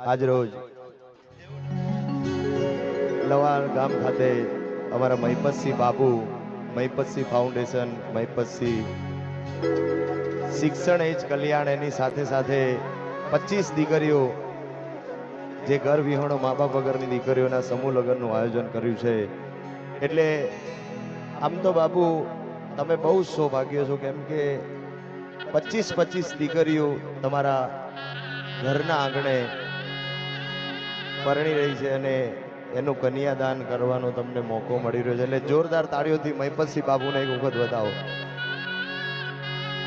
આજ રોજ લવાણ ગામ ખાતે અમારા મહિપતસિંહ બાબુ, મહિપતસિંહ ફાઉન્ડેશન, મહિપતસિંહ શિક્ષણ એજ કલ્યાણ, એની સાથે સાથે 25 દીકરીઓ જે ઘર વિહોણો મા બાપ વગરની દીકરીઓના સમૂહ લગ્નનું આયોજન કર્યું છે. એટલે આમ તો બાબુ તમે બહુ સૌભાગ્ય છો, કેમ કે 25 દીકરીઓ તમારા ઘરના આંગણે પરણી રહી છે અને એનું કન્યાદાન કરવાનો તમને મોકો મળી રહ્યો છે. એટલે જોરદાર તાળીઓથી મહિપતસિંહ બાબુને એક વખત વધાવો.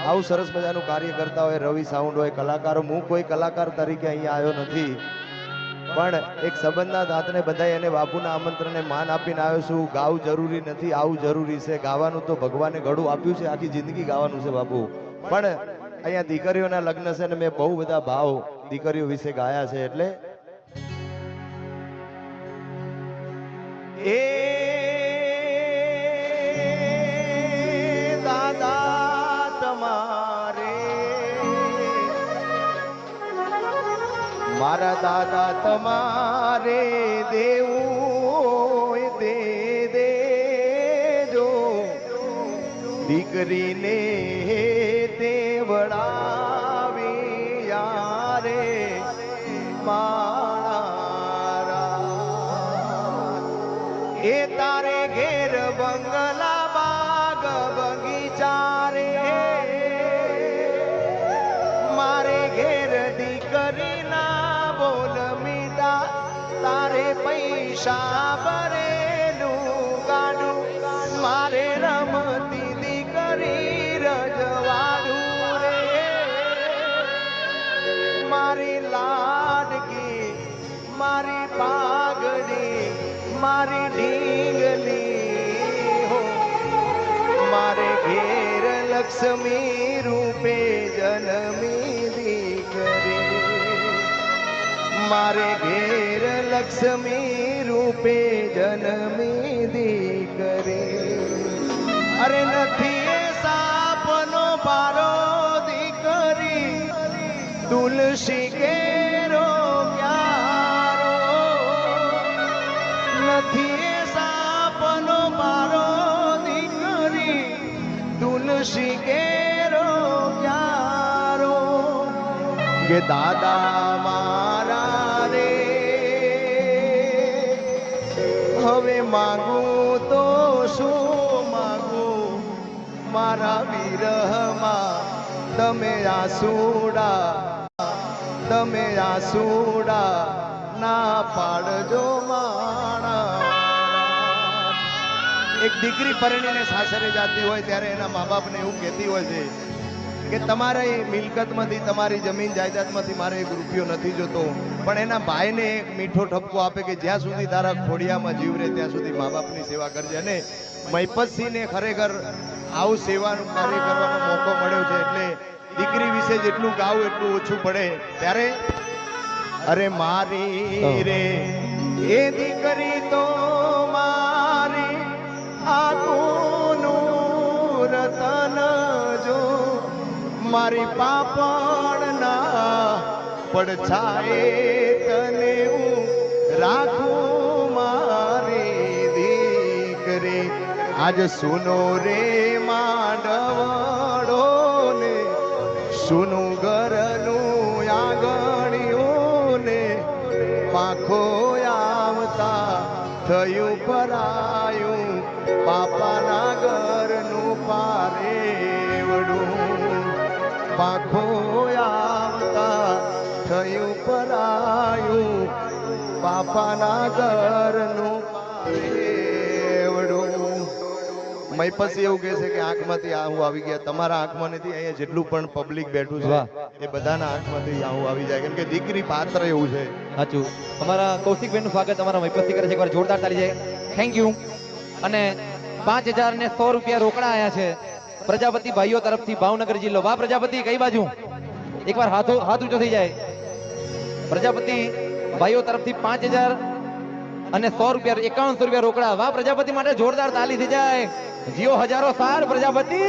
આવું સરસ મજાનું કાર્ય કરતા હોય રવિ સાઉન્ડ હોય, કલાકારો. હું કોઈ કલાકાર તરીકે અહીંયા આવ્યો નથી, પણ એક સંબંધના દાંતને બધાય એને બાપુના આમંત્રણને માન આપીને આવ્યો છું. ગાવું જરૂરી નથી, આવું જરૂરી છે. ગાવાનું તો ભગવાને ગળું આપ્યું છે, આખી જિંદગી ગાવાનું છે બાપુ. પણ અહીંયા દીકરીઓના લગ્ન છે ને મેં બહુ બધા ભાવ દીકરીઓ વિશે ગાયા છે. એટલે એ દાદા તમારે, મારા દાદા તમારે દેવું દે દેજો, દીકરીને દેવડાવી યારે એ તારે ઘેર બંગલા બાગ બગીચા રે, મારે ઘેર દીકરી ના બોલ મીઠા, તારે પૈસા ભરેલું ગાડું, મારે રમતી દીકરી રજવાડું રે, મારી લાડકી, મારી પાઘડી, મારી ઢીંગલી હો, મારે ઘેર લક્ષ્મી રૂપે જન્મી દીકરી, મારે ઘેર લક્ષ્મી રૂપે જન્મી દીકરી. અરે નથી એ સાપનો પારો દીકરી, તુલસી કેરો પ્યારો, નથી સાપનો મારો દીકરી, તુલસી કેરો પ્યારો. કે દાદા મારા રે હવે માગું તો શું માગું, મારા વિરહમાં તમે આસુડા, તમે આસુડા ના પાડજો માણા. એક દીકરી પરણીને સાસરે જાતી હોય ત્યારે એના મા બાપને એવું કહેતી હોય છે કે તમારા મિલકતમાંથી, તમારી જમીન જાયદાદમાંથી મારે એક રૂપિયો નથી જોતો, પણ એના ભાઈને એક મીઠો ઠપકો આપે કે જ્યાં સુધી તારા ખોડિયામાં જીવ રહે ત્યાં સુધી મા બાપની સેવા કરજે. અને મહિપતસિંહને ખરેખર આવું સેવાનું કાર્ય કરવાનો મોકો મળ્યો છે. એટલે દીકરી વિશે જેટલું ગાવું એટલું ઓછું પડે. ત્યારે અરે મારી રે એ દીકરી તો મારી આંખોનું રતન જો, મારી પાપણના પડછાએ તને હું રાખું મારી દીકરી. આજ સુનો રે માંડવડો ને, સુનું ઘરનું આંગણિયું ને, પાંખો આવતા થયું પરાયું, બાપાના ઘરનું પારેવડું, પાંખો આવતા થયું પરાયું, બાપાના ઘરનું પારેવડું. મહિપતસિંહ એવું કહે છે કે આંખમાંથી આહું આવી ગયા. તમારા આંખમાં નથી, અહીંયા જેટલું પણ પબ્લિક બેઠું છે એ બધાના આંખમાંથી આહું આવી જાય, કેમ કે દીકરી પાત્ર એવું છે. સાચું. અમારા કૌશિકબેન નું સ્વાગત અમારા મહિપતસિંહ કરે છે. એકવાર જોરદાર તાળી જાય. Thank you. અને 5000 ને 100 રૂપિયા રોકડા આયા છે પ્રજાપતિ ભાઈઓ તરફથી, ભાવનગર જિલ્લો. વાહ પ્રજાપતિ, કઈ બાજુ? એકવાર હાથ ઊંચો થઈ જાય. પ્રજાપતિ ભાઈઓ તરફથી 5000 અને 100 રૂપિયા, 5100 રૂપિયા રોકડા. વાહ પ્રજાપતિ માટે જોરદાર તાળી થઈ જાય. જીઓ હજારો સાર પ્રજાપતિ.